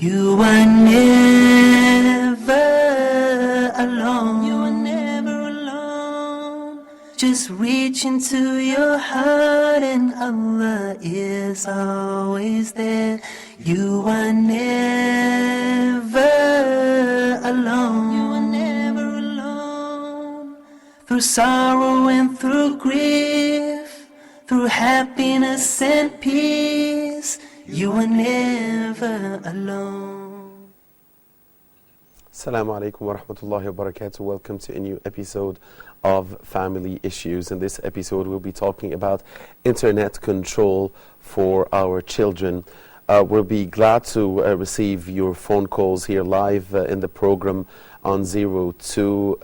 You are never alone. You are never alone. Just reach into your heart and Allah is always there. You are never alone. You are never alone. Through sorrow and through grief, through happiness and peace, you are never alone. Assalamu alaikum wa rahmatullahi wa barakatuh. Welcome to a new episode of Family Issues. In this episode we'll be talking about internet control for our children. We'll be glad to receive your phone calls here live in the program on 02,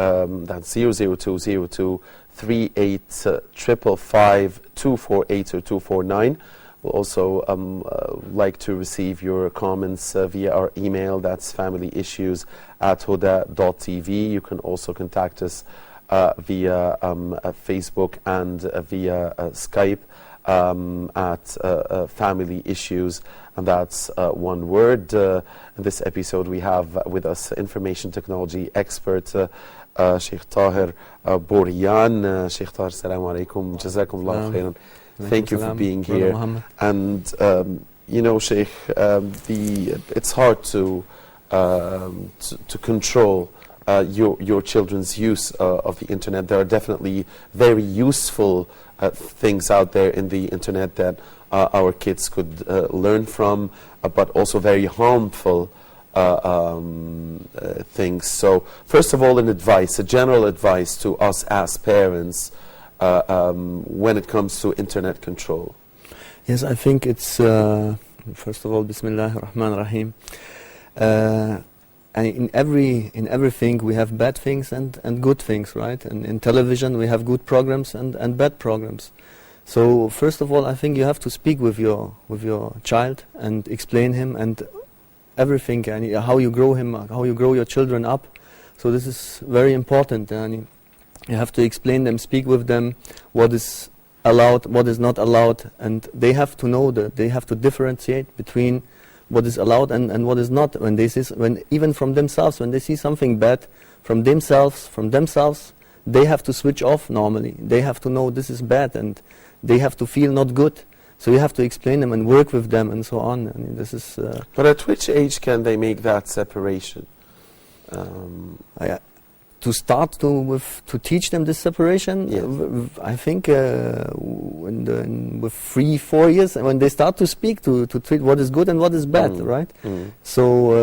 that's 00202 38 555 248 or 249. We'll also like to receive your comments via our email, that's familyissues@huda.tv. You can also contact us via Facebook and via Skype at Family Issues, and that's one word. In this episode we have with us information technology expert Sheikh Tahir Bourian. Sheikh Tahir, assalamu alaikum, jazakumullah khairan. Thank you for being here. And you know, Sheikh, it's hard to control your children's use of the internet. There are definitely very useful things out there in the internet that our kids could learn from, but also very harmful things. So first of all, a general advice to us as parents when it comes to internet control. Yes, I think it's first of all, Bismillah ar-Rahman ar-Rahim. And in everything we have bad things and good things, right? And in television we have good programs and bad programs. So first of all, I think you have to speak with your child and explain him and everything, and how you grow him, how you grow your children up. So this is very important, and you have to explain them, speak with them, what is allowed, what is not allowed, and they have to know that they have to differentiate between what is allowed and what is not. When even from themselves, when they see something bad from themselves, they have to switch off normally. They have to know this is bad, and they have to feel not good. So you have to explain them and work with them and so on. I mean, this is. But at which age can they make that separation? To start to teach them this separation, yes. I think with 3-4 years, when they start to speak, to treat what is good and what is bad, right? So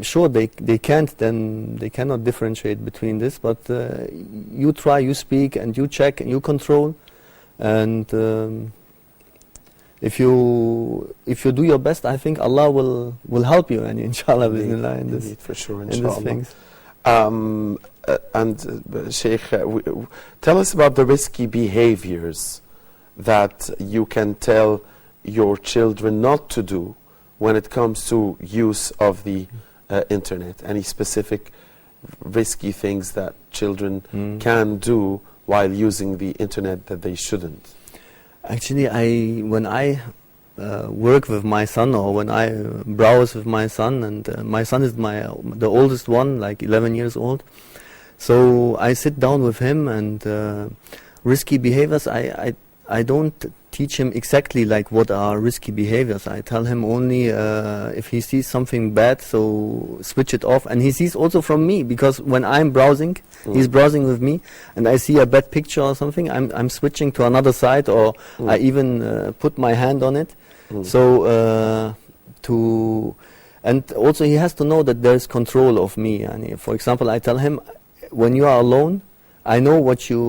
sure, they cannot differentiate between this, but you try, you speak, and you check, and you control, and if you do your best, I think Allah will help you, and inshallah, bismillah, in this, for sure, in these things. And Sheikh, tell us about the risky behaviors that you can tell your children not to do when it comes to use of the internet. Any specific risky things that children can do while using the internet that they shouldn't? Actually, when I work with my son, or when I browse with my son, and my son is the oldest one, like 11 years old. So I sit down with him, and risky behaviors, I don't teach him exactly like what are risky behaviors. I tell him only if he sees something bad, so switch it off. And he sees also from me, because when I'm browsing, he's browsing with me, and I see a bad picture or something, I'm switching to another site, or I even put my hand on it. So and also he has to know that there is control of me. And for example, I tell him, when you are alone, I know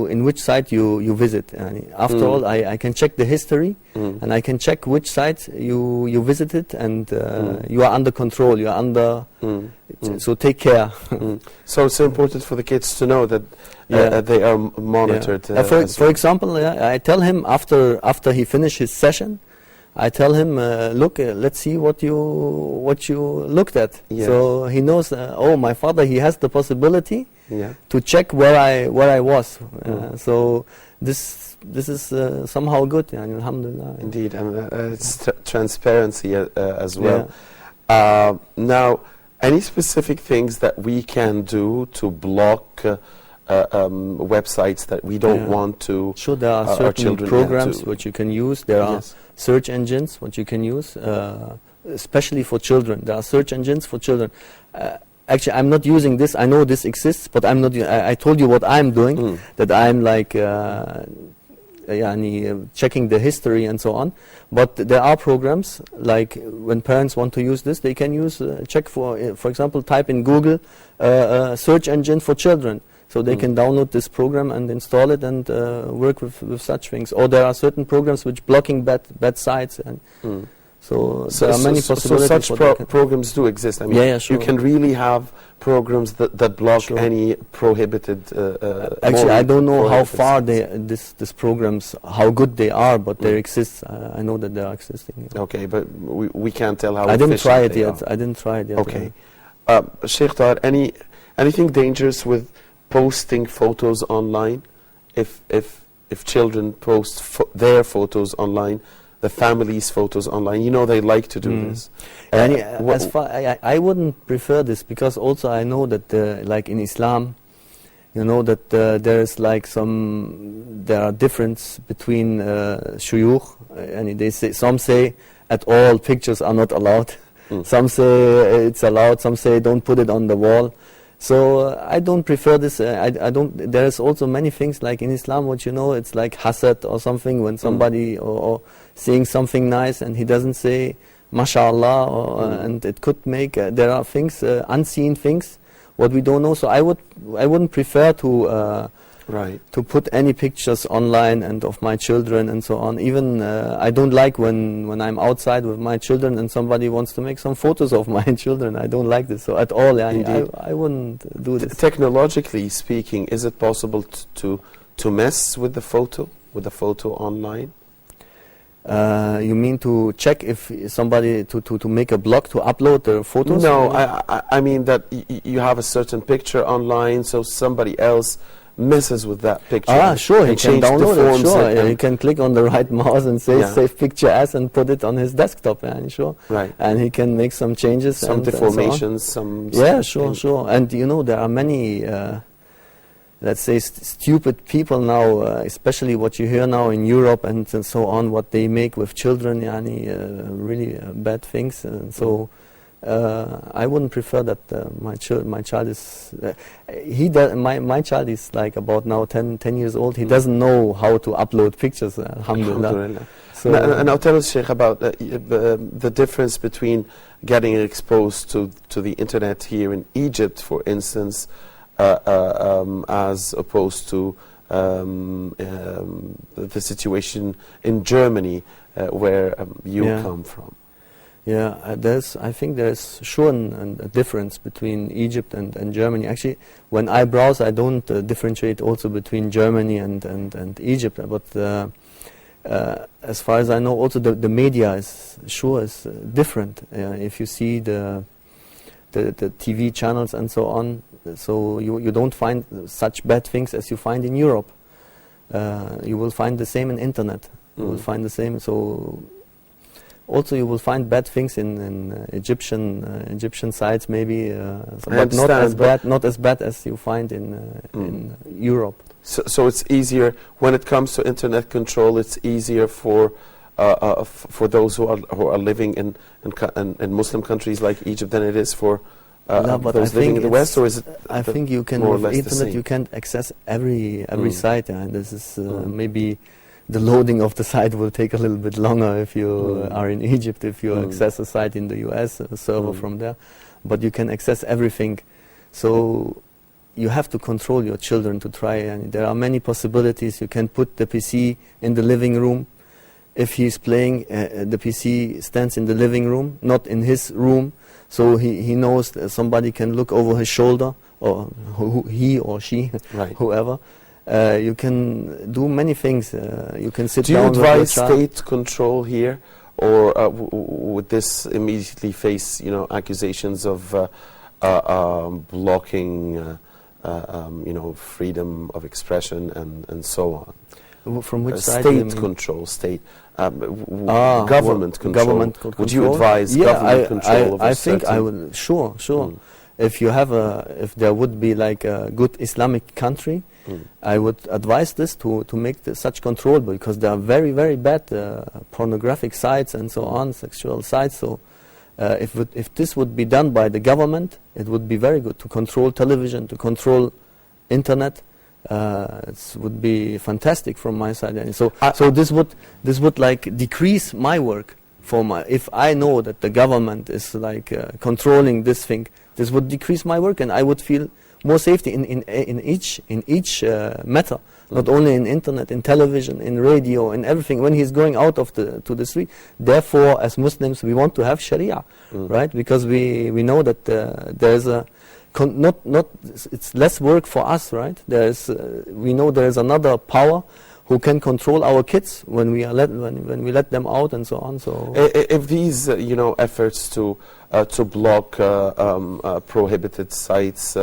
in which site you visit. And after all, I can check the history, and I can check which sites you visited, and you are under control. You are under. So take care. So it's important for the kids to know that they are monitored. For example, I tell him after he finishes his session, I tell him, look, let's see what you looked at. Yes. So he knows. Oh, my father, he has the possibility to check where I was. So this is somehow good. Alhamdulillah. Indeed, and it's transparency as well. Now, any specific things that we can do to block websites that we don't want to? Sure, there are our certain children programs which you can use. There are search engines which you can use, especially for children. There are search engines for children. Actually, I'm not using this. I know this exists, but I'm not. I told you what I'm doing. That I'm like checking the history and so on. But there are programs like when parents want to use this, they can use check for example, type in Google search engine for children. So they can download this program and install it and work with such things. Or there are certain programs which blocking bad sites. And so there are many possibilities. So such programs do exist. I mean, you can really have programs that block any prohibited. Actually, I don't know how far these programs, how good they are, but they exist. I know that they are existing. Okay, but we can't tell how. I didn't try it yet. I didn't try it yet. Okay, Sheikh Tahir, anything dangerous with posting photos online? If children post their photos online, the family's photos online, you know they like to do this. As far I wouldn't prefer this, because also I know that like in Islam, you know that there is like there are difference between shuyukh, and they say, some say at all pictures are not allowed. Some say it's allowed. Some say don't put it on the wall. So I don't prefer this. I don't. There is also many things like in Islam, what you know, it's like hasad or something, when somebody or seeing something nice and he doesn't say mashallah, and it could make there are things, unseen things, what we don't know. So I wouldn't prefer to put any pictures online and of my children and so on. Even I don't like when I'm outside with my children and somebody wants to make some photos of my children. I don't like this. So at all, I wouldn't do this. Technologically speaking, is it possible to mess with the photo online? You mean to check if somebody to make a blog to upload the photos? No, I mean that you have a certain picture online, so somebody else messes with that picture. Sure, he can download it. Sure, he can click on the right mouse and say save picture as and put it on his desktop. Sure. Right. And he can make some changes, some deformations, sure. And you know there are many, let's say, stupid people now, especially what you hear now in Europe and so on, what they make with children, really bad things. And so I wouldn't prefer that my child is my child is like about now 10 years old. He doesn't know how to upload pictures, alhamdulillah. So now tell us, Sheikh, about the difference between getting exposed to the internet here in Egypt, for instance, as opposed to the situation in Germany, where you come from. I think there's sure a difference between Egypt and Germany. Actually, when I browse, I don't differentiate also between Germany and Egypt. But as far as I know, also the media is different. If you see the TV channels and so on, so you don't find such bad things as you find in Europe. You will find the same in internet. You will find the same. So. Also, you will find bad things in Egyptian sites, maybe, but not as bad as you find in Europe. So it's easier when it comes to internet control. It's easier for those who are living in Muslim countries like Egypt than it is for those living in the West. Or is it? I think you can with internet you can access every site, and this is maybe. The loading of the site will take a little bit longer if you are in Egypt, if you access a site in the US, a server from there. But you can access everything. So you have to control your children to try. And there are many possibilities. You can put the PC in the living room. If he's playing, the PC stands in the living room, not in his room. So he knows that somebody can look over his shoulder, or he or she, whoever. You can do many things. You can sit down. Do you advise state control here, or would this immediately face, accusations of blocking, freedom of expression and so on? From which side? Do you State mean? control, government control. Government control. Would you advise government control of I think I would. Sure. If if there would be like a good Islamic country, I would advise this to make such control, because there are very, very bad pornographic sites and so on, sexual sites. So if this would be done by the government, it would be very good to control television, to control internet. It would be fantastic from my side. And so this would like decrease my work if I know that the government is like controlling this thing. This would decrease my work, and I would feel more safety in each matter, not only in internet, in television, in radio, in everything. When he's going out to the street, therefore, as Muslims, we want to have Sharia, right? Because we know that there's a it's less work for us, right? We know there is another power who can control our kids when we let them out and so on. So if these efforts to block prohibited sites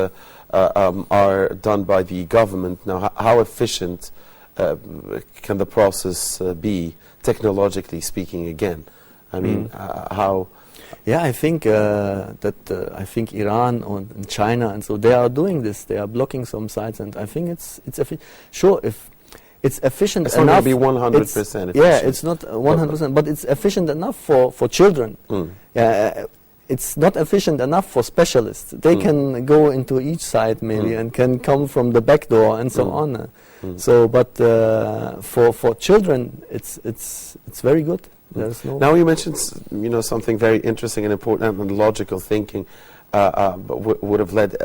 are done by the government now, how efficient can the process be, technologically speaking? Again, I mean, how? Yeah, I think I think Iran and China and so they are doing this. They are blocking some sites, and I think it's sure if it's efficient it's enough. It's not going to be 100% efficient. Yeah, it's not 100%, but it's efficient enough for children. It's not efficient enough for specialists. They can go into each site maybe and can come from the back door and so on. So, but for children, it's very good. There's no. Now you mentioned something very interesting and important, and logical thinking would have led,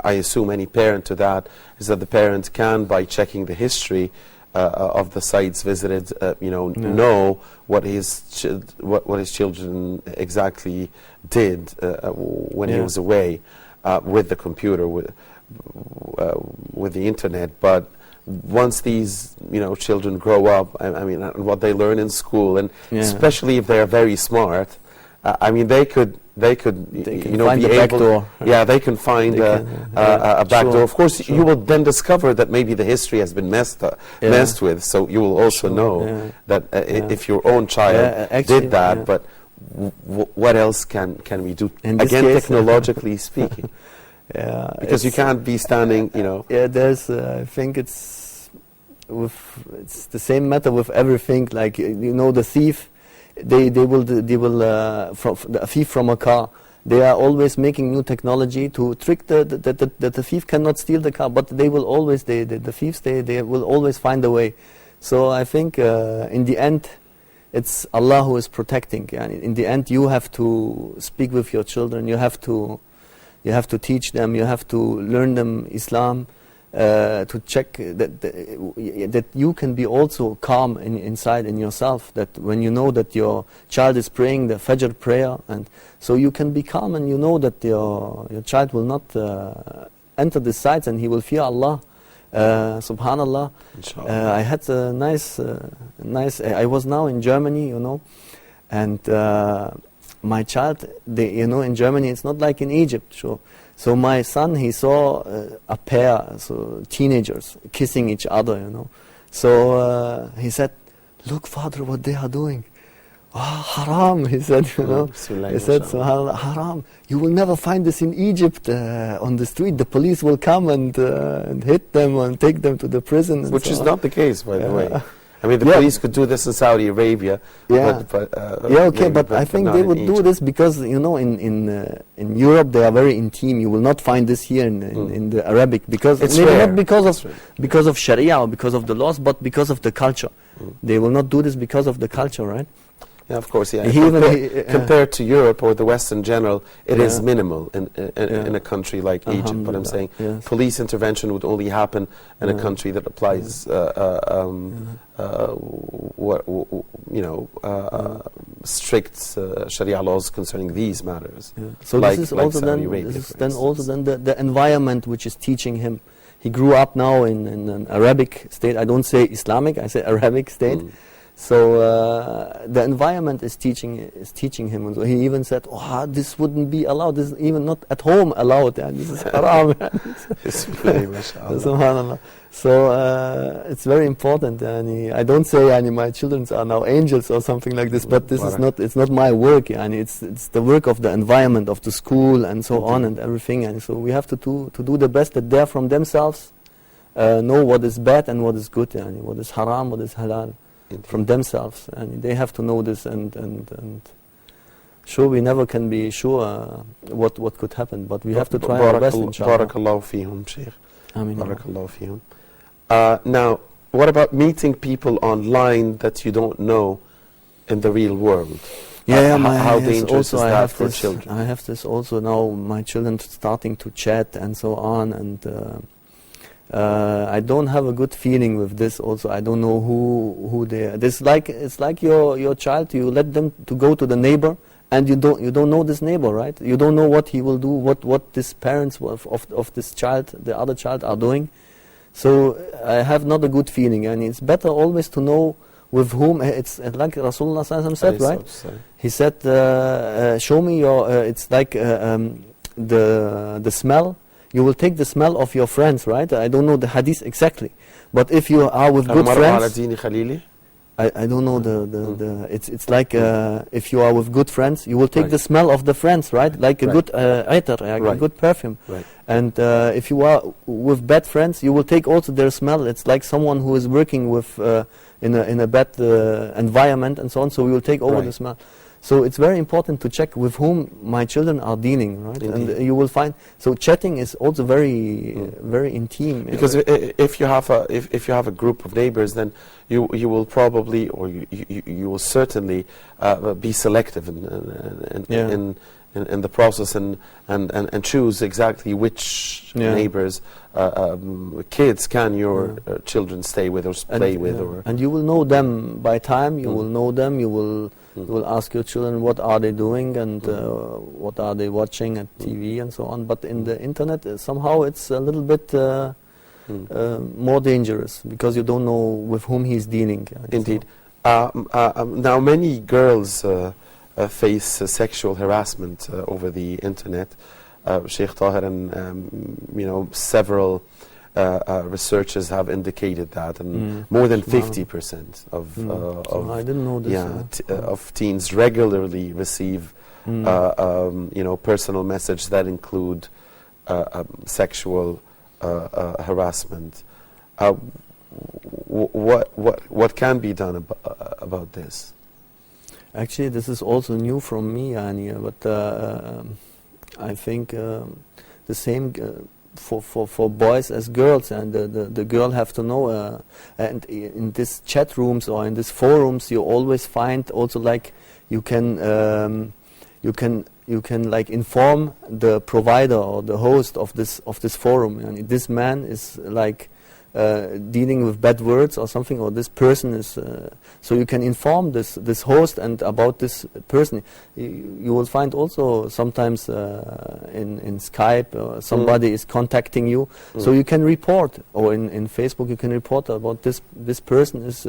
I assume, any parent to that, is that the parent can, by checking the history of the sites visited, know what his children exactly did when he was away with the computer, with the internet. But once these children grow up, I mean, and what they learn in school, and especially if they are very smart, I mean, they could find be the back door. Yeah, they can find a back door. Of course, you will then discover that maybe the history has been messed with. So you will also know that if your own child did that, but what else can we do? Again, technologically speaking. Because you can't be standing, Yeah, there's. I think it's the same matter with everything. Like the thief. They will a thief from a car. They are always making new technology to trick the thief cannot steal the car, but they will always the thieves they will always find a way. So I think in the end, it's Allah who is protecting. In the end, you have to speak with your children. You have to teach them. You have to learn them Islam. To check that you can be also calm inside in yourself, that when you know that your child is praying the Fajr prayer, and so you can be calm and you know that your child will not enter the sites and he will fear Allah. Subhanallah. I had a nice I was now in Germany, and my child, in Germany it's not like in Egypt, sure. So my son, he saw a pair, teenagers kissing each other, So he said, "Look, father, what they are doing. Haram," he said, He said, "Subhanallah, haram. You will never find this in Egypt on the street. The police will come and hit them and take them to the prison." Which is not the case, by the way. I mean, the police could do this in Saudi Arabia. But I think they would do this because in Europe they are very intimate. You will not find this here in the Arabic, because maybe not because of Sharia or because of the laws, but because of the culture. They will not do this because of the culture, right? Yeah, of course. Yeah. Compared to Europe or the West in general, it is minimal in a country like Egypt. But I'm saying police intervention would only happen in a country that applies strict Sharia laws concerning these matters. So this is also the environment which is teaching him. He grew up now in an Arabic state. I don't say Islamic, I say Arabic state. So the environment is teaching him. And so he even said, "Oh, this wouldn't be allowed. This is even not at home allowed. And this is haram." Subhanallah. So it's very important. And I don't say my children are now angels or something like this, but this is not. It's not my work. And it's the work of the environment, of the school, and so on, and everything. And so we have to do the best that they from themselves know what is bad and what is good, and what is haram, what is halal. From themselves, and they have to know this, and sure, we never can be sure what could happen, but we have to try our best, inshallah. Barakallahu feehum, Sheikh. Ameen. Barakallahu feehum. Now, what about meeting people online that you don't know in the real world? How dangerous is that for children? I have this also now, my children starting to chat and so on, and I don't have a good feeling with this also. I don't know who they are. It's like your child, you let them to go to the neighbor, and you don't know this neighbor, right? You don't know what he will do, what these parents of this child, the other child, are doing. So I have not a good feeling, and it's better always to know with whom. It's like Rasulullah ﷺ said, right? He said, show me your, it's like the smell. You will take the smell of your friends, right? I don't know the hadith exactly, but if you are with good friends, I don't know it's like if you are with good friends, you will take the smell of the friends, right? Like a good aitar, a good perfume. Right. And if you are with bad friends, you will take also their smell. It's like someone who is working with in a bad environment and so on. So we will take over the smell. So it's very important to check with whom my children are dealing, right? Indeed. And you will find, so chatting is also very very intimate. Because if you have a group of neighbors, then you will probably, or you will certainly be selective in the process and choose exactly which neighbors kids can your children stay with or play with, and you will know them by time. You will know them. You will ask your children what are they doing and what are they watching at TV and so on. But in the internet, somehow it's a little bit more dangerous because you don't know with whom he's dealing. Indeed. Now many girls face sexual harassment over the internet. Sheikh Tahir, and several researchers have indicated that, and more than 50% of I didn't know this. Of teens regularly receive personal messages that include sexual harassment. What can be done about this? Actually, this is also new from me, Ania, but I think the same for boys as girls, and the girl have to know. And in these chat rooms or in these forums, you always find also like you can like inform the provider or the host of this forum, and this man is like dealing with bad words or something, or this person is so you can inform this host and about this person. You will find also sometimes in Skype somebody is contacting you, so you can report, or in Facebook you can report about this person is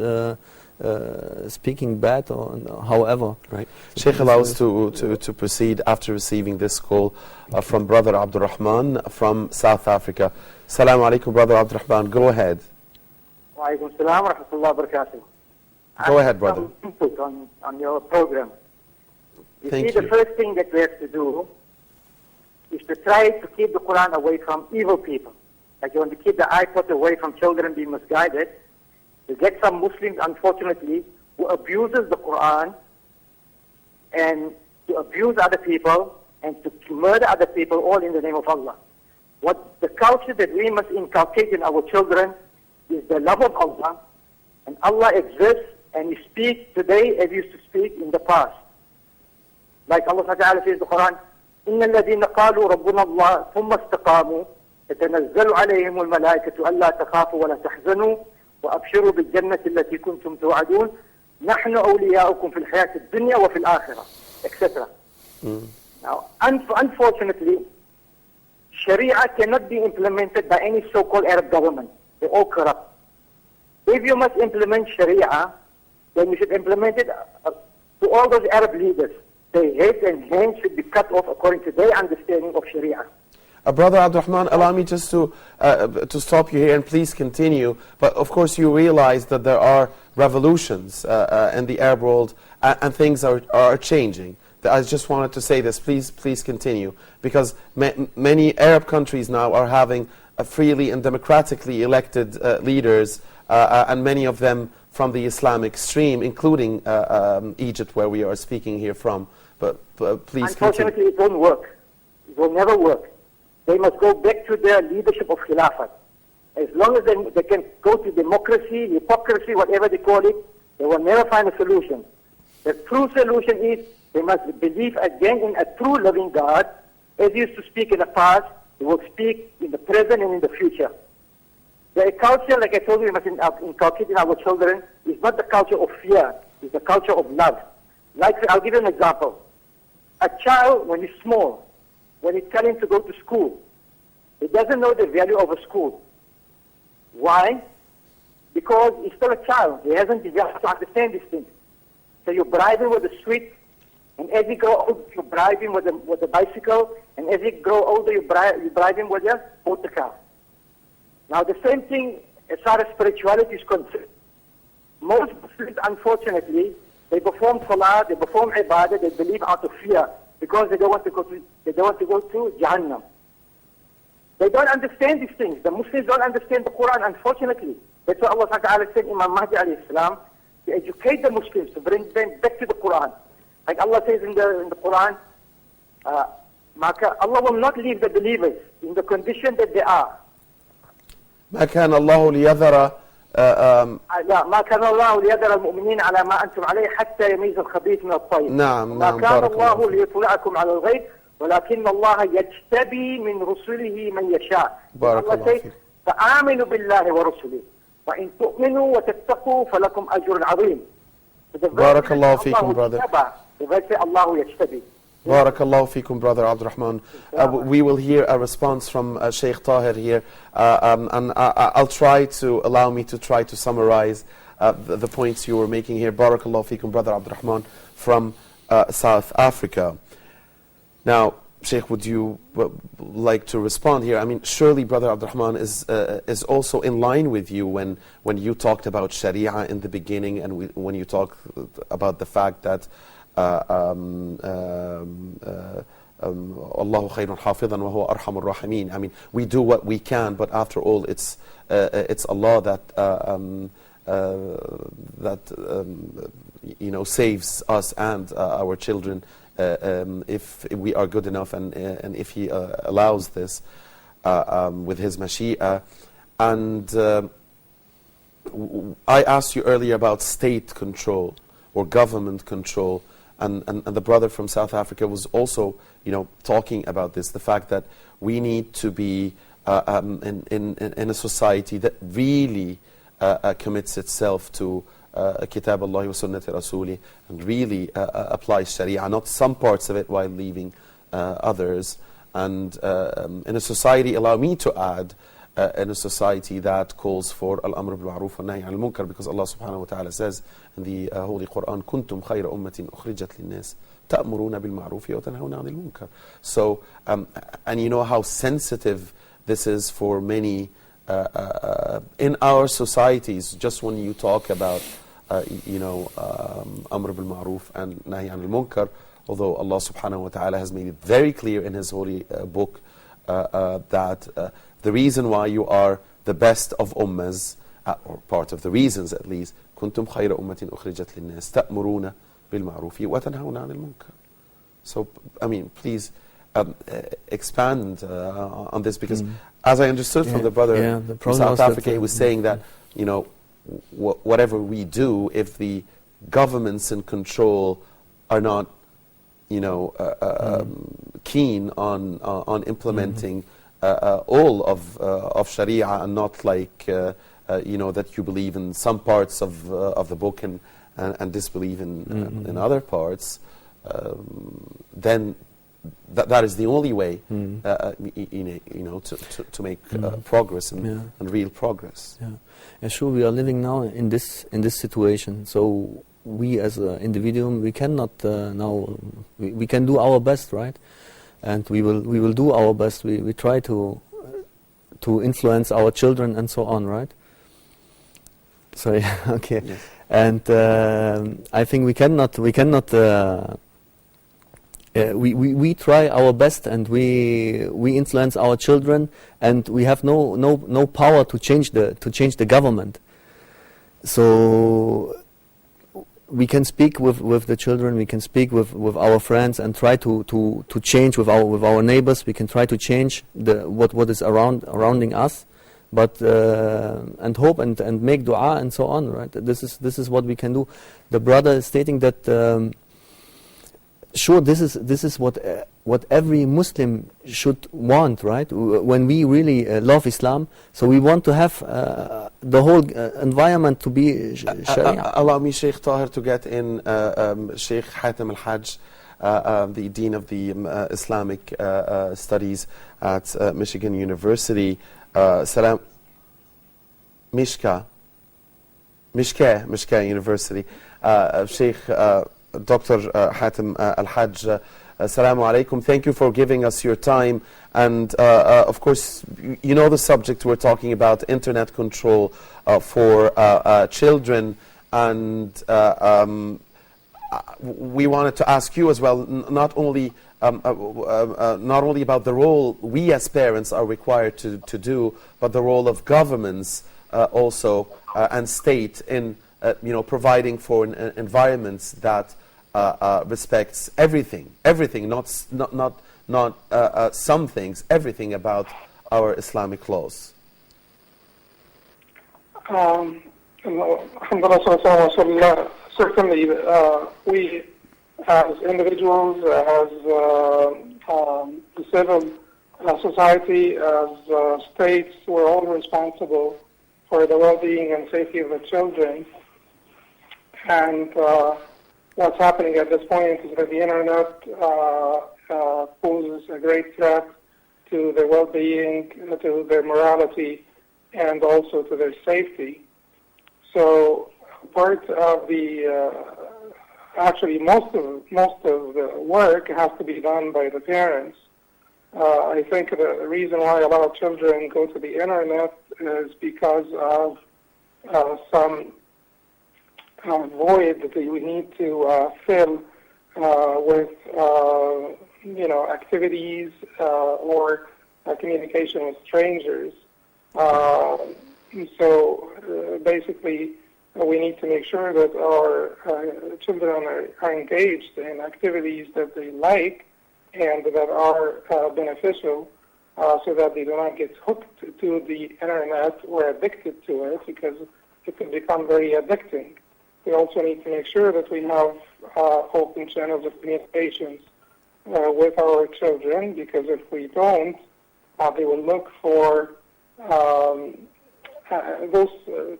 speaking bad or however. Right. So Sheikh, allow us to proceed after receiving this call from Brother Abdurrahman from South Africa. Assalamu alaikum, Brother Abdurrahman. Go ahead. Wa alaikum salam wa rahmatullahi wa barakatuh. Go ahead, brother. Some input on your program. Thank you. The first thing that we have to do is to try to keep the Quran away from evil people. Like you want to keep the iPod away from children being misguided. You get some Muslims, unfortunately, who abuses the Quran and to abuse other people and to murder other people, all in the name of Allah. What the culture that we must inculcate in our children is the love of Allah, and Allah exists and He speaks today as He used to speak in the past. Like Allah Ta'ala says in the Quran, إِنَّ الَّذِينَ قَالُوا رَبُّنَا اللَّهُ ثُمَّ اسْتَقَامُوا تَتَنَزَّلُ عَلَيْهِمُ الْمَلَائِكَةُ أَلَّا تَخَافُوا وَلَا تَحْزَنُوا وَأَبْشِرُوا بِالْجَنَّةِ الَّتِي كُنْتُمْ تُوعَدُونَ نَحْنُ أَوْلِيَاؤُكُمْ فِي الْحَيَاةِ الدُّنْيَا وَفِي الْآخِرَةِ, etc. Now, unfortunately, Sharia cannot be implemented by any so-called Arab government. They're all corrupt. If you must implement Sharia, then we should implement it to all those Arab leaders. Their heads and hands should be cut off according to their understanding of Sharia. Brother Abdurrahman, allow me just to stop you here and please continue. But of course you realize that there are revolutions in the Arab world and things are changing. I just wanted to say this. Please continue. Because many Arab countries now are having freely and democratically elected leaders, and many of them from the Islamic stream, including Egypt, where we are speaking here from. But please Unfortunately, continue. it won't work. It will never work. They must go back to their leadership of Khilafat. As long as they can go to democracy, hypocrisy, whatever they call it, they will never find a solution. The true solution is they must believe again in a true loving God. As he used to speak in the past, he will speak in the present and in the future. The culture, like I told you, we must inculcate in our children, is not the culture of fear, it's the culture of love. Like, I'll give you an example. A child, when he's small, when he's telling to go to school, he doesn't know the value of a school. Why? Because he's still a child. He hasn't developed to understand these things. So you bribe him with a sweet, and as he grows older, you bribe him with a bicycle, and as he grows older, you bribe him with a motor car. Now the same thing as far as spirituality is concerned. Most Muslims, unfortunately, they perform salah, they perform ibadah, they believe out of fear, because they don't want to go to Jahannam. They don't understand these things. The Muslims don't understand the Quran, unfortunately. That's why Allah Ta'ala said, Imam Mahdi alayhi salam, to educate the Muslims, to bring them back to the Quran. Like Allah says in the Quran, Allah will not leave the believers in the condition that they are. ما كان الله ليذر ما كان الله ليذر المؤمنين على ما أنتم عليه حتى يميز الخبيث من الطيب. نعم ما نعم كان بارك الله الله. ليطلعكم على الغيب ولكن الله يجتبي من رسله من يشاء. بارك Allah الله says, فيك. فآمنوا بالله ورسله وإن تؤمنوا وتتقوا فلكم أجر عظيم. بارك الله فيكم, brother. The verse says, الله يجتبي. Barakallahu fikum, Brother Abdurrahman. We will hear a response from Sheikh Tahir here, and I'll try to allow me to try to summarize the points you were making here. Barakallahu fikum, Brother Abdurrahman from South Africa. Now, Sheikh, would you like to respond here? I mean, surely Brother Abdurrahman is also in line with you when you talked about Sharia in the beginning, and when you talked about the fact that Allahu khayrun hafidhan wa huwa arhamur rahimin. I mean, we do what we can, but after all, it's Allah that saves us and our children if we are good enough, and if He allows this with His Mashi'a. And I asked you earlier about state control or government control. And the brother from South Africa was also, talking about this, the fact that we need to be in a society that really commits itself to Kitab Allah wa Sunnati Rasuli, and really applies Sharia, not some parts of it while leaving others. And in a society, allow me to add, in a society that calls for al-amr bil-ma'ruf wa nahy al-munkar, because Allah subhanahu wa ta'ala says in the Holy Quran, kuntum khayra ummatin ukhrijat lin-nas ta'muruna bil-ma'ruf wa tanhawna 'anil munkar. So, and you know how sensitive this is for many in our societies. Just when you talk about amr bil-ma'ruf and nahy 'anil munkar, although Allah subhanahu wa ta'ala has made it very clear in His holy book that the reason why you are the best of ummahs, or part of the reasons at least, kuntum khayra ummatin ukhrijat lin-nas ta'muruna bil ma'ruf wa tanhawna 'anil munkar. So, I mean, please expand on this, because as I understood from the brother from South Africa, he was saying that, whatever we do, if the governments in control are not, keen on implementing all of Sharia, and not like that you believe in some parts of the book and disbelieve in other parts, then that is the only way, to make progress and real progress. Yeah, sure. We are living now in this situation. So we, as an individual, we cannot now. We can do our best, right? And we will do our best. We try to influence our children and so on, right? Sorry. Okay. Yes. And I think we cannot. We try our best, and we influence our children, and we have no power to change the government. So we can speak with the children, we can speak with our friends, and try to change with our neighbors. We can try to change what is surrounding us, but and hope and make dua and so on. Right? This is what we can do. The brother is stating that. Sure, this is what every Muslim should want, right? When we really love Islam, so we want to have the whole environment to be Sharia. Allow me, Sheikh Tahir, to get in Sheikh Hatem Al-Hajj, the Dean of the Islamic Studies at Michigan University. Salam. Mishka University. Sheikh Dr. Hatem Al-Hajj, Assalamu alaikum. Thank you for giving us your time. And of course, you know the subject we're talking about, internet control for children. And we wanted to ask you as well, not only about the role we as parents are required to do, but the role of governments also and state in providing for environments that respects everything, not some things, everything about our Islamic laws. Certainly, we as individuals, as the civil society, as states, we're all responsible for the well-being and safety of the children. And what's happening at this point is that the internet poses a great threat to their well-being, to their morality, and also to their safety. So part of the, actually most of the work has to be done by the parents. I think the reason why a lot of children go to the internet is because of some void that we need to fill with, activities or communication with strangers. So basically, we need to make sure that our children are engaged in activities that they like and that are beneficial, so that they do not get hooked to the internet or addicted to it, because it can become very addicting. We also need to make sure that we have open channels of communications with our children, because if we don't, they will look for those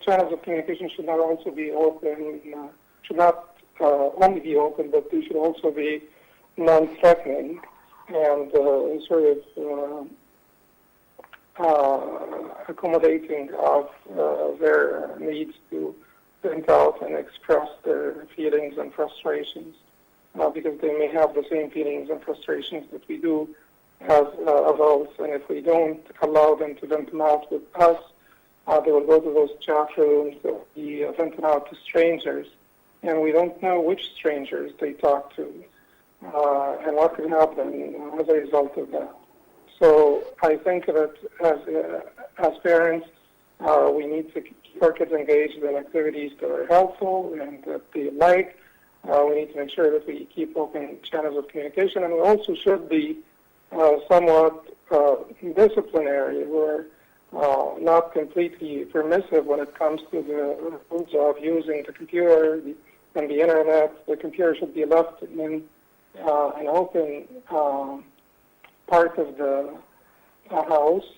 channels of communication should not also be open, should not only be open, but they should also be non-threatening and sort of accommodating of their needs to vent out and express their feelings and frustrations, because they may have the same feelings and frustrations that we do as adults, and if we don't allow them to vent them out with us, they will go to those chat rooms, they'll be venting out to strangers, and we don't know which strangers they talk to, and what could happen as a result of that. So I think that as parents, we need to keep our kids engaged in activities that are helpful and that they like. We need to make sure that we keep open channels of communication, and we also should be somewhat disciplinary. We're not completely permissive when it comes to the rules of using the computer and the internet. The computer should be left in an open part of the house,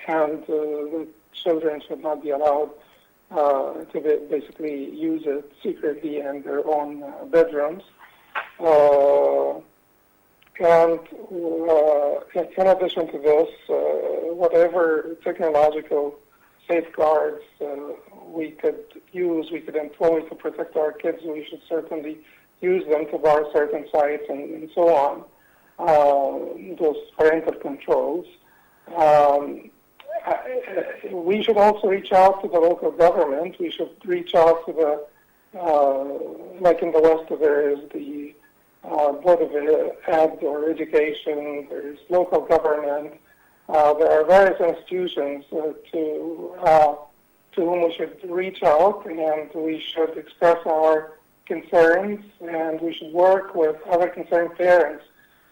and the children should not be allowed to basically use it secretly in their own bedrooms. And in addition to this, whatever technological safeguards we could use, we could employ to protect our kids, we should certainly use them to bar certain sites and so on, those parental controls. We should also reach out to the local government. We should reach out to the, like in the West, there is the Board of Ed or Education, there is local government. There are various institutions to whom we should reach out, and we should express our concerns, and we should work with other concerned parents.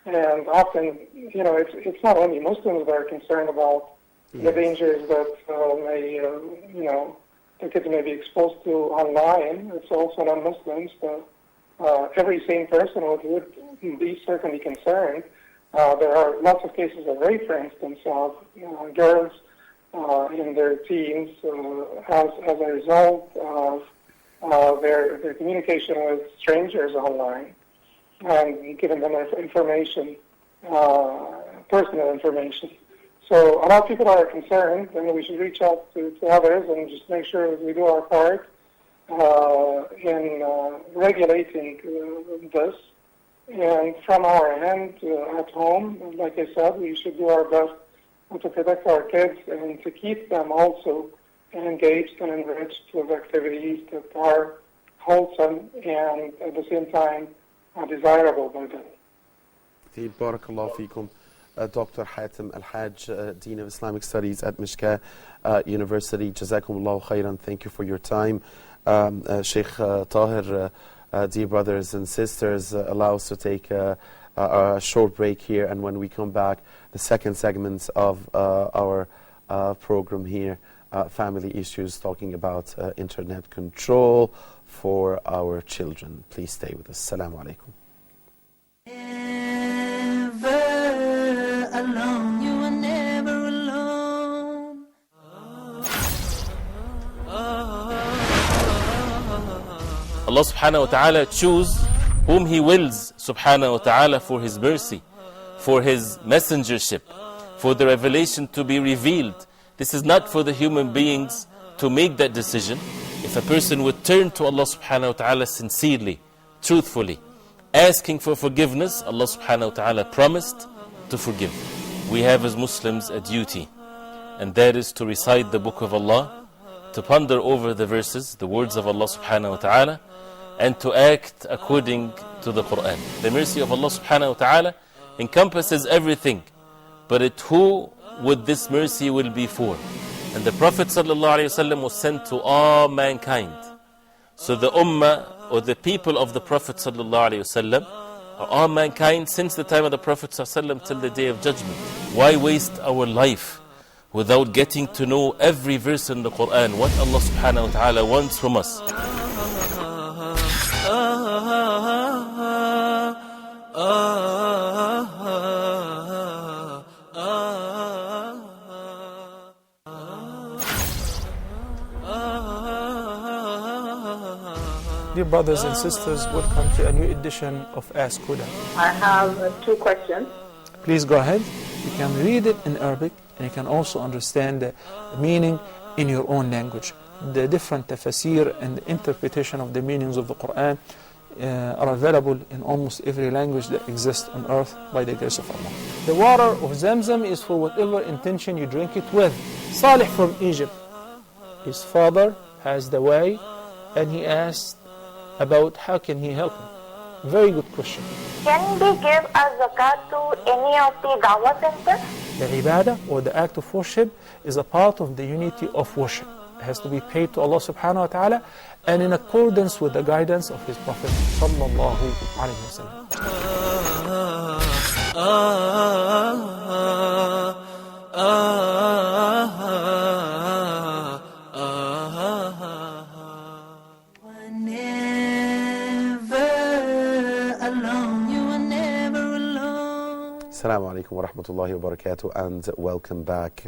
And often, it's not only Muslims that are concerned about the dangers that the kids may be exposed to online. It's also non-Muslims. Every sane person would be certainly concerned. There are lots of cases of rape, for instance, of girls in their teens as a result of their communication with strangers online and giving them information, personal information. So a lot of people are concerned, and we should reach out to others and just make sure that we do our part in regulating this. And from our end at home, like I said, we should do our best to protect our kids and to keep them also engaged and enriched with activities that are wholesome and at the same time desirable by them. Barakallah fikum. Dr. Hatem Al-Hajj, Dean of Islamic Studies at Mishka University. Jazakumullahu khairan. Thank you for your time. Sheikh Tahir, dear brothers and sisters, allow us to take a short break here, and when we come back, the second segment of our program here, Family Issues, talking about internet control for our children. Please stay with us. Assalamu alaikum. Alone, you are never alone. Allah subhanahu wa ta'ala choose whom He wills subhanahu wa ta'ala for His mercy, for His messengership, for the revelation to be revealed. This is not for the human beings to make that decision. If a person would turn to Allah subhanahu wa ta'ala sincerely, truthfully, asking for forgiveness, Allah subhanahu wa ta'ala promised to forgive. We have as Muslims a duty, and that is to recite the book of Allah, to ponder over the verses, the words of Allah subhanahu wa ta'ala, and to act according to the Quran. The mercy of Allah subhanahu wa ta'ala encompasses everything, but who would this mercy will be for? And the Prophet sallallahu alaihi wasallam was sent to all mankind. So the ummah, or the people of the Prophet sallallahu alaihi wasallam, all mankind since the time of the Prophet ﷺ till the day of judgment. Why waste our life without getting to know every verse in the Quran, what Allah subhanahu wa ta'ala wants from us? Dear brothers and sisters, welcome to a new edition of Ask Huda. I have two questions. Please go ahead. You can read it in Arabic, and you can also understand the meaning in your own language. The different tafsir and the interpretation of the meanings of the Quran are available in almost every language that exists on earth by the grace of Allah. The water of Zamzam is for whatever intention you drink it with. Salih from Egypt, his father has the way, and he asked about how can he help him. Very good question. Can we give a zakat to any of the dawah centers? The ibadah, or the act of worship, is a part of the unity of worship. It has to be paid to Allah subhanahu wa ta'ala, and in accordance with the guidance of His Prophet sallallahu alayhi wa sallam. Assalamu alaikum wa rahmatullahi wa barakatuh, and welcome back.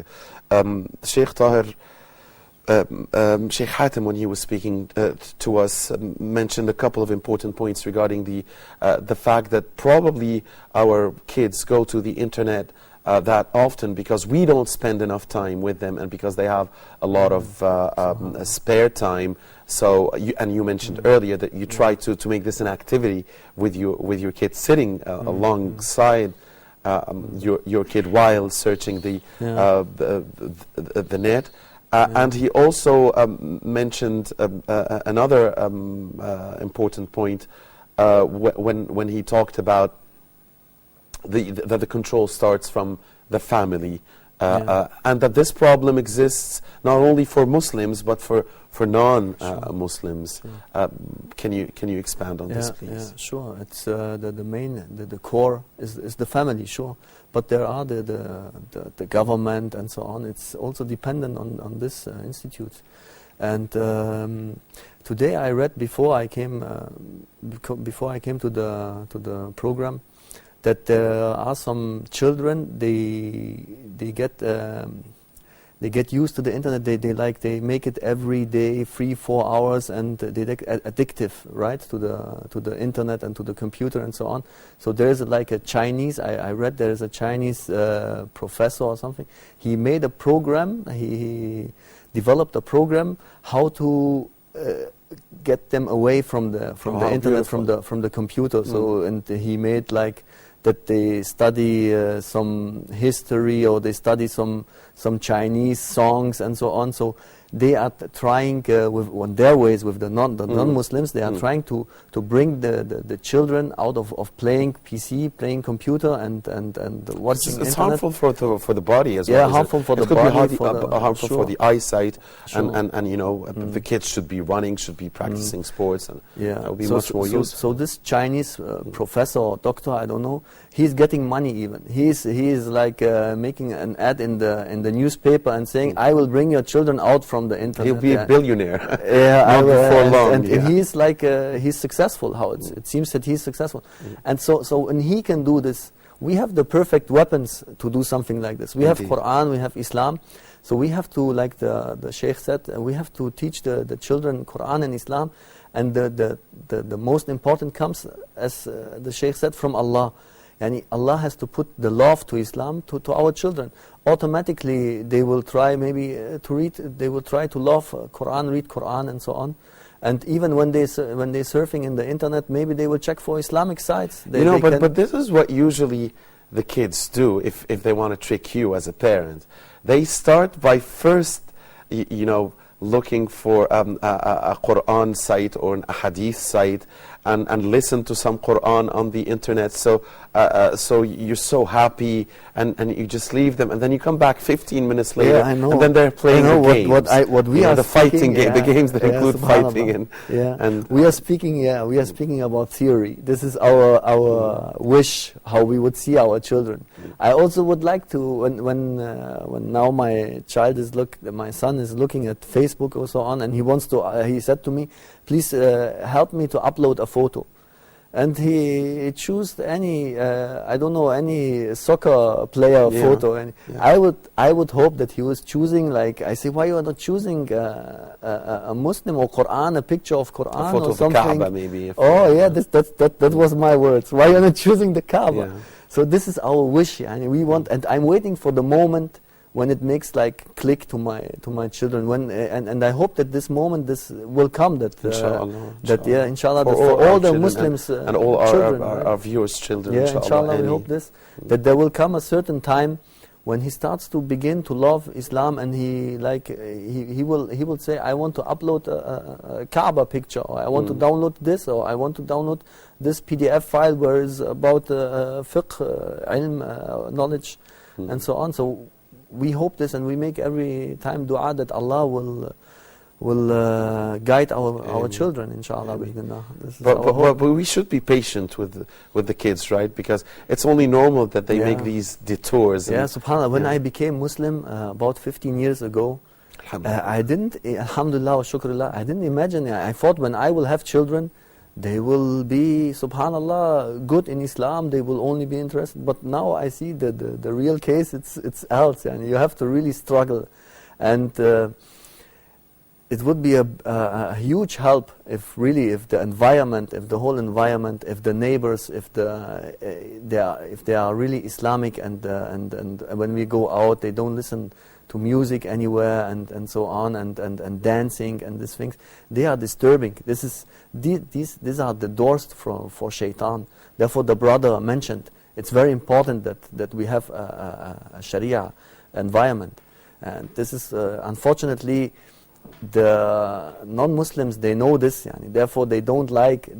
Sheikh Tahir, Sheikh Hatem, when he was speaking to us, mentioned a couple of important points regarding the fact that probably our kids go to the internet that often because we don't spend enough time with them, and because they have a lot of spare time. So, you mentioned earlier that you try to make this an activity with your kids, sitting alongside your kid while searching the net. And he also mentioned another important point when he talked about that the control starts from the family, and that this problem exists not only for Muslims but for non-Muslims. Can you expand on this, please? Yeah, sure. It's the main, the core is the family, sure. But there are the government and so on. It's also dependent on this institute. And today I read before I came to the program that there are some children they get used to the internet. They make it every day 3-4 hours, and they get addictive, right, to the internet and to the computer and so on. So there's like a Chinese. I read there is a Chinese professor or something. He made a program. He developed a program how to get them away from the internet, from the computer. So and he made like that they study some history, or they study some Chinese songs and so on. So they are trying on their ways with the non-Muslims. They are trying to bring the children out of playing PC, playing computer, and watching It's internet. harmful for the body as well. Yeah, harmful for the body. Harmful for the eyesight, Sure. and you know the kids should be running, should be practicing sports, and that would be much more useful. So this Chinese professor or doctor, I don't know, he's getting money even. He is like making an ad in the newspaper and saying, "I will bring your children out from the internet." He'll be a billionaire. Yeah, before long. And he's like he's successful. It seems that he's successful, and so when he can do this, we have the perfect weapons to do something like this. We have Quran, we have Islam, so we have to, like the Sheikh said, we have to teach the children Quran and Islam, and the most important comes, as the Sheikh said, from Allah. And Allah has to put the love to Islam to our children. Automatically, they will try maybe to read. They will try to love Quran, read Quran, and so on. And even when they're surfing in the internet, maybe they will check for Islamic sites. But this is what usually the kids do if they want to trick you as a parent. They start by first, looking for a Quran site or a hadith site, and listen to some Quran on the internet. So you're so happy, and you just leave them, and then you come back 15 minutes later, yeah, I know. and then they're playing the games. What we are the fighting game, the games that include fighting and we are speaking about theory. This is our wish, how we would see our children. I also would like to, when now my son is looking at Facebook or so on, and he said to me, "Please help me to upload a photo." And he chose any any soccer player photo. And I would hope that he was choosing, like, I say, why you are not choosing a Muslim or Quran, a picture of Quran a photo or of something? The Kaaba, maybe. That was my words. Why you are not choosing the Kaaba? Yeah. So this is our wish, and we want, and I'm waiting for the moment when it makes like click to my children, and I hope that this moment will come, that inshallah, for all the Muslims and all children, our viewers' children, inshallah, we hope that there will come a certain time when he starts to begin to love Islam, and he will say, "I want to upload a Kaaba picture, or I want to download this, or I want to download this PDF file where it's about fiqh, ilm, knowledge, and so on." So we hope this, and we make every time dua that Allah will guide our children, inshallah. But we should be patient with the kids, right? Because it's only normal that they make these detours. Yeah, subhanAllah. When I became Muslim about 15 years ago, I didn't, alhamdulillah wa shukrullah, I didn't imagine, I thought when I will have children, they will be, subhanallah, good in Islam, they will only be interested. But now I see the real case, it's else, and you have to really struggle. And it would be a huge help if really, if the environment, if the whole environment, if the neighbors, if they are really Islamic, and when we go out, they don't listen to music anywhere, and so on, and dancing and these things. They are disturbing. These are the doors for shaitan. Therefore, the brother mentioned, it's very important that we have a Sharia environment. And this is, unfortunately, the non-Muslims, they know this, therefore they don't like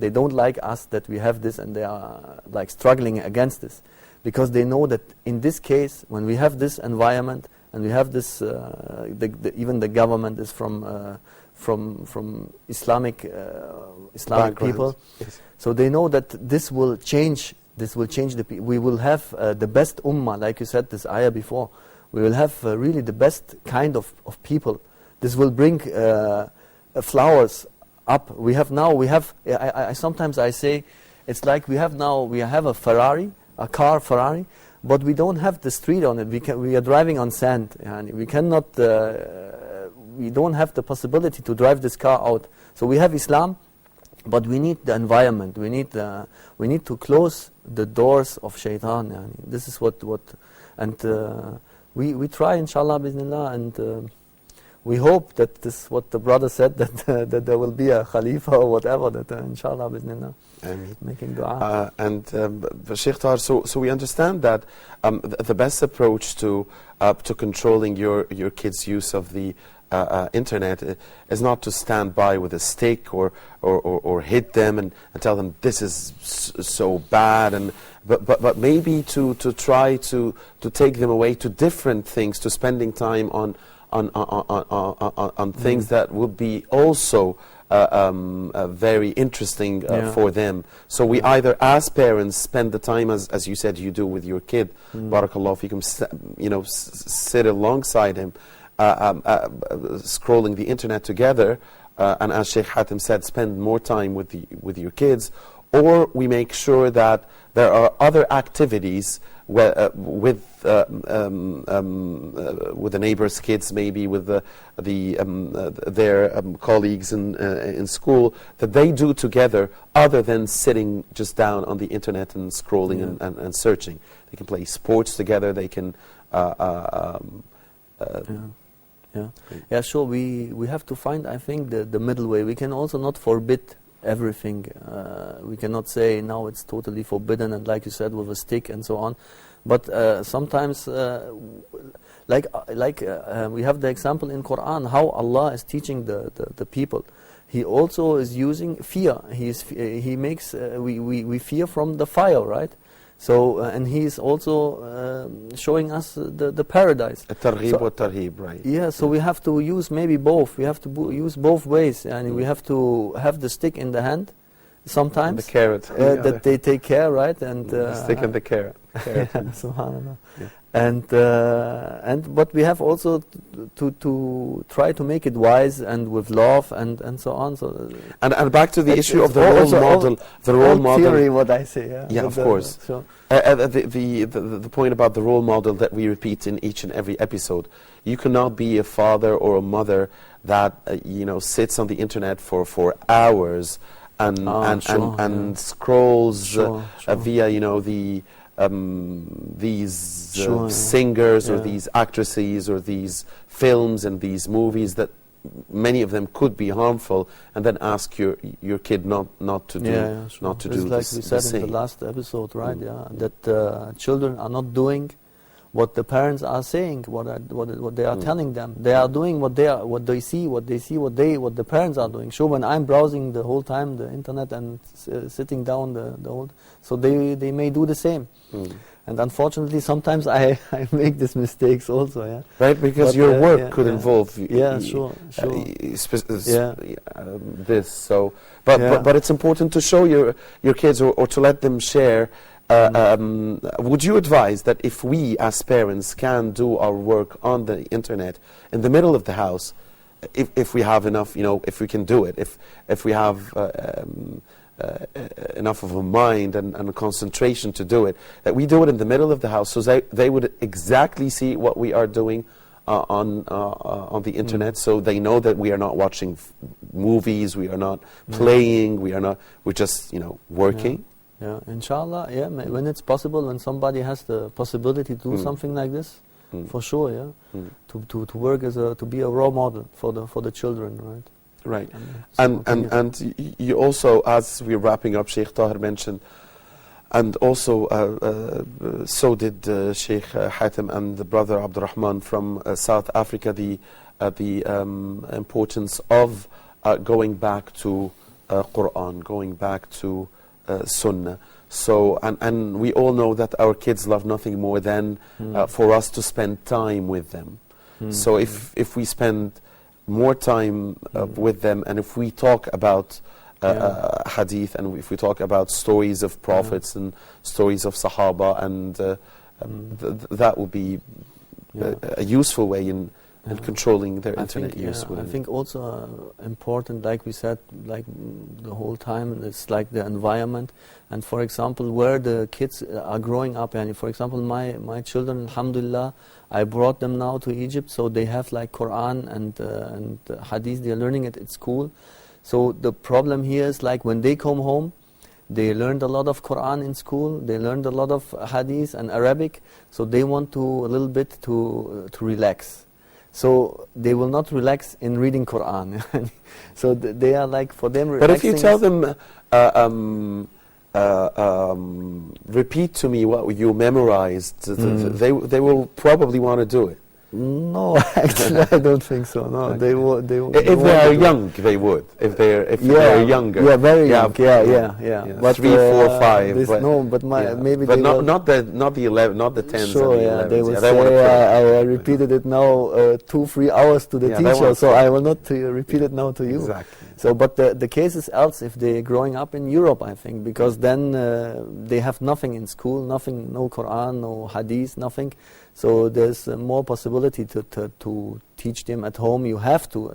us that we have this, and they are like struggling against this, because they know that in this case, when we have this environment and we have this, even the government is from Islamic people, yes. So they know that this will change. This will change the people. We will have the best ummah, like you said, this ayah before. We will have really the best kind of people. This will bring flowers up. Sometimes I say, it's like we have a Ferrari, a car Ferrari, but we don't have the street on it. We are driving on sand. We cannot, we don't have the possibility to drive this car out. So we have Islam, but we need the environment. We need to close the doors of shaitan. This is what and we try, inshallah, bismillah, and we hope that this, what the brother said, that there will be a Khalifa or whatever, that inshallah, bismillah, making dua. Sheikh Tahir, so we understand that the best approach to controlling your kids' use of the internet is not to stand by with a stick or hit them and tell them this is so bad, but maybe to try to take them away to different things, to spending time on things that would be also very interesting for them. So we either, as parents, spend the time as you said you do with your kid, barakallahu fikum, sit alongside him, scrolling the internet together, and as Sheikh Hatem said, spend more time with your kids, or we make sure that there are other activities with the neighbors' kids, maybe with their colleagues in school, that they do together, other than sitting just down on the internet and scrolling and searching. They can play sports together. They can. Sure. We have to find, I think, the middle way. We can also not forbid everything. We cannot say now it's totally forbidden, and like you said, with a stick and so on. But sometimes, we have the example in Quran how Allah is teaching the people. He also is using fear. He makes we fear from the fire, right? So and he is also showing us the paradise. At-targhib wa tarhib, right? Yeah. So we have to use maybe both. We have to use both ways, and we have to have the stick in the hand sometimes. And the carrot. That they take care, right? And the stick and the carrot. Subhanallah. And but we have also to try to make it wise and with love and so on. So and back to the issue of the role model. The role model theory, what I say. Yeah, of course. The point about the role model that we repeat in each and every episode. You cannot be a father or a mother that sits on the internet for hours and scrolls via these singers or these actresses or these films and these movies that many of them could be harmful, and then ask your kid not to do not to do like this. we said in the last episode, right? That children are not doing what the parents are saying, what they are telling them. They are doing what they see what the parents are doing. So when I'm browsing the whole time the internet and sitting down the whole, so they may do the same. And unfortunately, sometimes I make these mistakes also. Yeah. Right, because your work could involve. Sure. This. So, but it's important to show your kids or to let them share. Would you advise that if we as parents can do our work on the internet in the middle of the house, if we have enough, if we can do it, if we have enough of a mind and a concentration to do it, that we do it in the middle of the house, so they would exactly see what we are doing on the internet, so they know that we are not watching movies, we are not playing, we're just working. Yeah, inshallah, when it's possible, when somebody has the possibility to do something like this, for sure, to work as to be a role model for the children, right? Right. And you also, as we're wrapping up, Sheikh Tahir mentioned, and also so did Sheikh Hatem and the brother Abdurrahman from South Africa, the importance of going back to Quran, going back to Sunnah. So, and we all know that our kids love nothing more than for us to spend time with them. So if we spend more time with them, and if we talk about hadith, and if we talk about stories of prophets and stories of Sahaba, and that would be a useful way in controlling their internet use. I think also important, like we said, like the whole time, it's like the environment, and for example, where the kids are growing up. And for example, my children, alhamdulillah, I brought them now to Egypt, so they have like Quran and hadith. They are learning it at school. So the problem here is like when they come home, they learned a lot of Quran in school, they learned a lot of hadith and Arabic, so they want to a little bit to relax. So they will not relax in reading Quran. So they are like, for them, but if you tell them, repeat to me what you memorized, they will probably want to do it. No, actually, I don't think so. No, Okay. they will. If they are young, they would. If they're younger, yeah, very young. Yeah. But 3, 4, 5. This, but, no, but maybe but they not will, not the 11, not the 10s. Sure, and the 11s. they will they wanna say, I repeated it now 2-3 hours to the Yeah, they teacher, wanna so play. I will not repeat it now to you. Exactly. So, but the case is else if they're growing up in Europe, I think, because then they have nothing in school, nothing, no Quran, no Hadith, nothing. So there's more possibility to teach them at home. You have to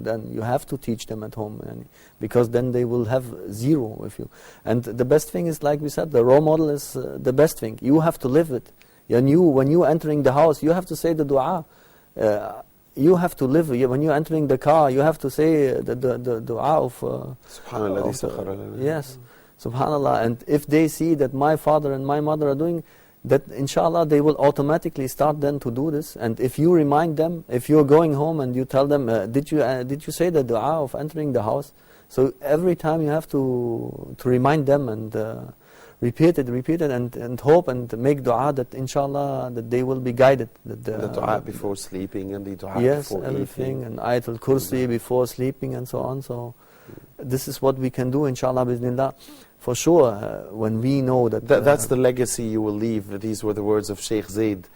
teach them at home, because then they will have zero with you. And the best thing is, like we said, the role model is the best thing. You have to live it. And when you entering the house, you have to say the dua. You have to live. When you're entering the car, you have to say the dua of Subhanallah. Yes, Subhanallah. And if they see that my father and my mother are doing that, inshallah, they will automatically start then to do this. And if you remind them, if you're going home and you tell them, did you say the dua of entering the house? So every time you have to remind them and repeat it and hope and make dua that inshallah that they will be guided. That The dua before sleeping and the dua yes, before everything, eating. and Ayatul Kursi before sleeping and so on. So this is what we can do, inshallah, bismillah. For sure, when we know that... That's the legacy you will leave. These were the words of Sheikh Zaid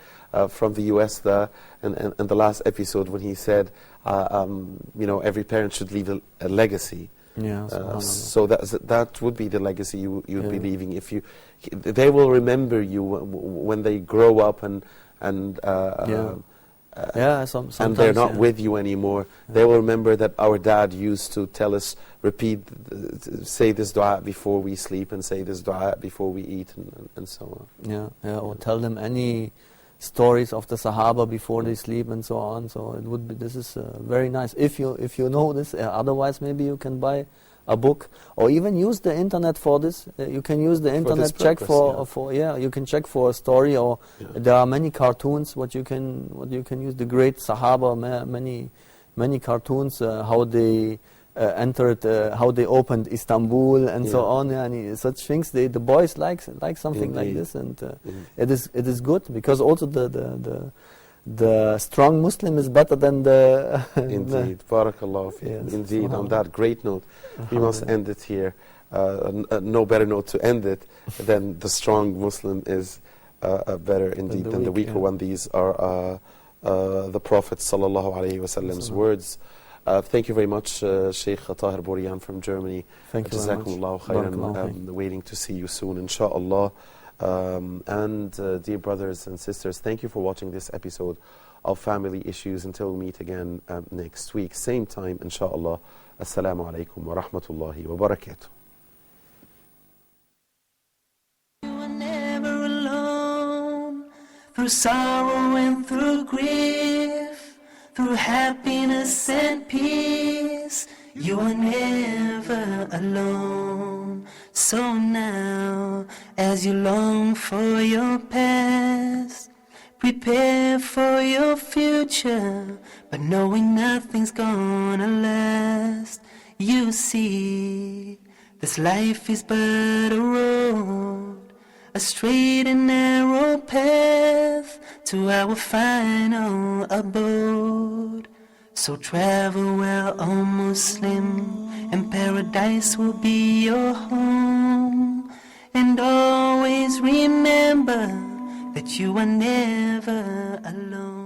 from the US in the last episode, when he said, every parent should leave a legacy. Yeah, so that would be the legacy you'd be leaving. They will remember you when they grow up and they're not with you anymore. They will remember that our dad used to tell us, say this dua before we sleep, and say this dua before we eat, and so on. Or tell them any stories of the Sahaba before they sleep and so on. So it would be. This is very nice if you know this. Otherwise, maybe you can buy a book or even use the internet for this. You can use the internet check you can check for a story, or there are many cartoons what you can use. The great Sahaba, many cartoons how they entered, how they opened Istanbul and so on, and such things. The boys like something like this, and it is good, because also the strong Muslim is better than the Indeed, barakallah fi. Yes. Indeed, on that great note, we must end it here. No better note to end it than the strong Muslim is better indeed than the weaker one. These are the Prophet sallallahu alaihi wasallam's words. Thank you very much, Sheikh Tahir Bourian from Germany. Thank you very much. Jazakumullahu khairan. Waiting to see you soon, inshallah. And dear brothers and sisters, thank you for watching this episode of Family Issues. Until we meet again next week, same time, inshallah. Assalamu alaikum wa rahmatullahi wa barakatuh. You are never alone, through sorrow and through grief. through happiness and peace. You are never alone. So now, as you long for your past, prepare for your future, but knowing nothing's gonna last. You see, this life is but a road, a straight and narrow path to our final abode. So travel well, O Muslim, and paradise will be your home. And always remember that you are never alone.